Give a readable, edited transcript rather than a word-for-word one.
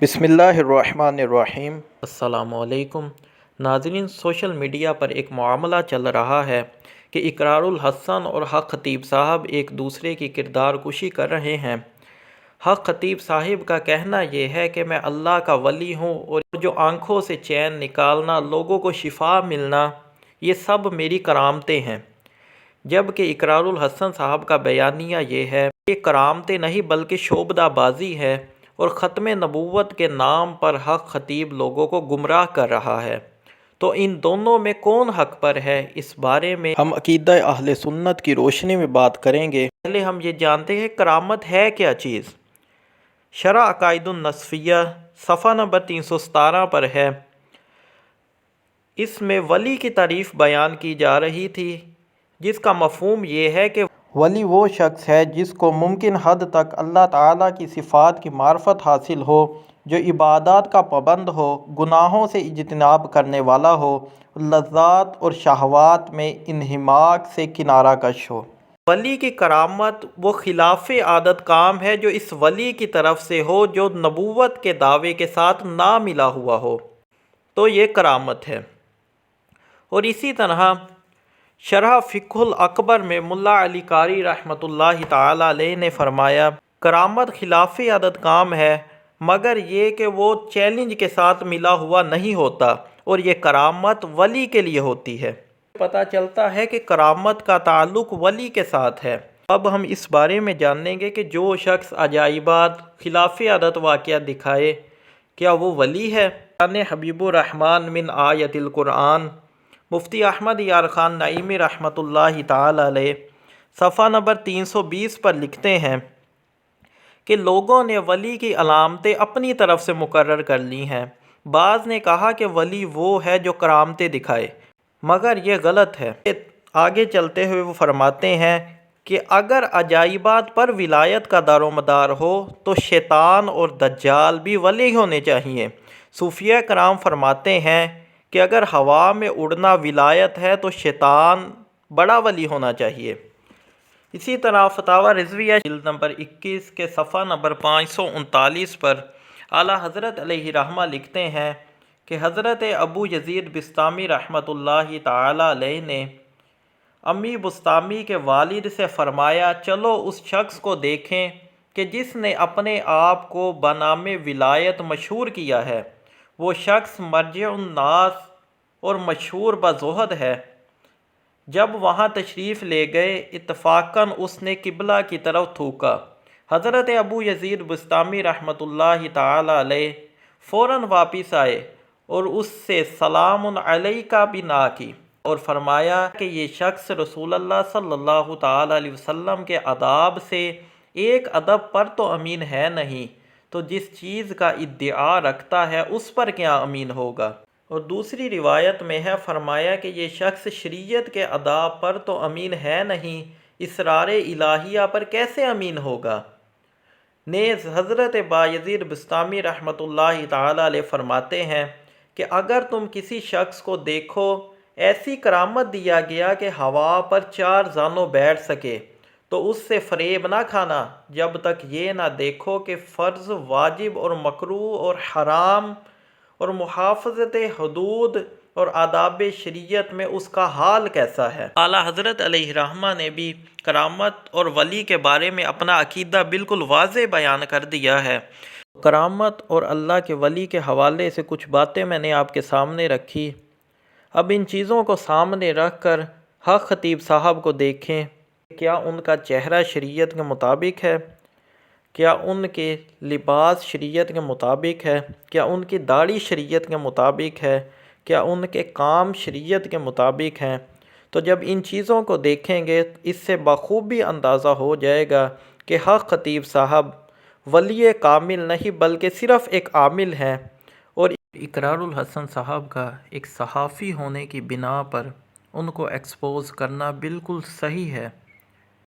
بسم اللہ الرحمن الرحیم۔ السلام علیکم ناظرین، سوشل میڈیا پر ایک معاملہ چل رہا ہے کہ اقرار الحسن اور حق خطیب صاحب ایک دوسرے کی کردار کشی کر رہے ہیں۔ حق خطیب صاحب کا کہنا یہ ہے کہ میں اللہ کا ولی ہوں اور جو آنکھوں سے چین نکالنا، لوگوں کو شفا ملنا، یہ سب میری کرامتیں ہیں، جبکہ اقرار الحسن صاحب کا بیانیہ یہ ہے کہ یہ کرامتیں نہیں بلکہ شعبدہ بازی ہے اور ختم نبوت کے نام پر حق خطیب لوگوں کو گمراہ کر رہا ہے۔ تو ان دونوں میں کون حق پر ہے، اس بارے میں ہم عقیدہ اہل سنت کی روشنی میں بات کریں گے۔ پہلے ہم یہ جانتے ہیں کرامت ہے کیا چیز۔ شرح عقائد النصفیہ صفحہ نمبر 317 پر ہے۔ اس میں ولی کی تعریف بیان کی جا رہی تھی، جس کا مفہوم یہ ہے کہ ولی وہ شخص ہے جس کو ممکن حد تک اللہ تعالیٰ کی صفات کی معرفت حاصل ہو، جو عبادات کا پابند ہو، گناہوں سے اجتناب کرنے والا ہو، لذات اور شہوات میں انہماک سے کنارہ کش ہو۔ ولی کی کرامت وہ خلاف عادت کام ہے جو اس ولی کی طرف سے ہو جو نبوت کے دعوے کے ساتھ نہ ملا ہوا ہو، تو یہ کرامت ہے۔ اور اسی طرح شرح فقہ الاکبر میں ملا علی قاری رحمۃ اللہ تعالی علیہ نے فرمایا، کرامت خلاف عادت کام ہے، مگر یہ کہ وہ چیلنج کے ساتھ ملا ہوا نہیں ہوتا، اور یہ کرامت ولی کے لیے ہوتی ہے۔ پتہ چلتا ہے کہ کرامت کا تعلق ولی کے ساتھ ہے۔ اب ہم اس بارے میں جانیں گے کہ جو شخص عجائبات، خلاف عادت واقعہ دکھائے، کیا وہ ولی ہے؟ حبیب الرحمن من آیت القرآن، مفتی احمد یار خان نعیمی رحمۃ اللہ تعالی علیہ صفحہ نمبر 320 پر لکھتے ہیں کہ لوگوں نے ولی کی علامتیں اپنی طرف سے مقرر کر لی ہیں۔ بعض نے کہا کہ ولی وہ ہے جو کرامتیں دکھائے، مگر یہ غلط ہے۔ آگے چلتے ہوئے وہ فرماتے ہیں کہ اگر عجائبات پر ولایت کا دار و مدار ہو تو شیطان اور دجال بھی ولی ہونے چاہیے۔ صوفیہ کرام فرماتے ہیں کہ اگر ہوا میں اڑنا ولایت ہے تو شیطان بڑا ولی ہونا چاہیے۔ اسی طرح فتاوی رضویہ جلد نمبر 21 کے صفحہ نمبر 539 پر اعلیٰ حضرت علیہ رحمہ لکھتے ہیں کہ حضرت ابو یزید بسطامی رحمۃ اللہ تعالی علیہ نے امی بسطامی کے والد سے فرمایا، چلو اس شخص کو دیکھیں کہ جس نے اپنے آپ کو بنام ولایت مشہور کیا ہے۔ وہ شخص مرجع الناس اور مشہور بزہد ہے۔ جب وہاں تشریف لے گئے، اتفاقاً اس نے قبلہ کی طرف تھوکا۔ حضرت ابو یزید بسطامی رحمۃ اللہ تعالی علیہ فوراً واپس آئے اور اس سے سلام علیکہ بھی نہ کی اور فرمایا کہ یہ شخص رسول اللہ صلی اللہ تعالی علیہ وسلم کے آداب سے ایک ادب پر تو امین ہے نہیں، تو جس چیز کا ادعا رکھتا ہے اس پر کیا امین ہوگا۔ اور دوسری روایت میں ہے، فرمایا کہ یہ شخص شریعت کے آداب پر تو امین ہے نہیں، اسرار الہیہ پر کیسے امین ہوگا۔ نیز حضرت بایزید بسطامی رحمۃ اللہ تعالی علیہ فرماتے ہیں کہ اگر تم کسی شخص کو دیکھو ایسی کرامت دیا گیا کہ ہوا پر 4 زانوں بیٹھ سکے، تو اس سے فریب نہ کھانا جب تک یہ نہ دیکھو کہ فرض، واجب اور مکروہ اور حرام اور محافظت حدود اور آداب شریعت میں اس کا حال کیسا ہے۔ اعلیٰ حضرت علیہ رحمہ نے بھی کرامت اور ولی کے بارے میں اپنا عقیدہ بالکل واضح بیان کر دیا ہے۔ کرامت اور اللہ کے ولی کے حوالے سے کچھ باتیں میں نے آپ کے سامنے رکھی۔ اب ان چیزوں کو سامنے رکھ کر حق خطیب صاحب کو دیکھیں، کیا ان کا چہرہ شریعت کے مطابق ہے؟ کیا ان کے لباس شریعت کے مطابق ہے؟ کیا ان کی داڑھی شریعت کے مطابق ہے؟ کیا ان کے کام شریعت کے مطابق ہیں؟ تو جب ان چیزوں کو دیکھیں گے اس سے بخوبی اندازہ ہو جائے گا کہ حق خطیب صاحب ولی کامل نہیں بلکہ صرف ایک عامل ہیں، اور اقرار الحسن صاحب کا ایک صحافی ہونے کی بنا پر ان کو ایکسپوز کرنا بالکل صحیح ہے۔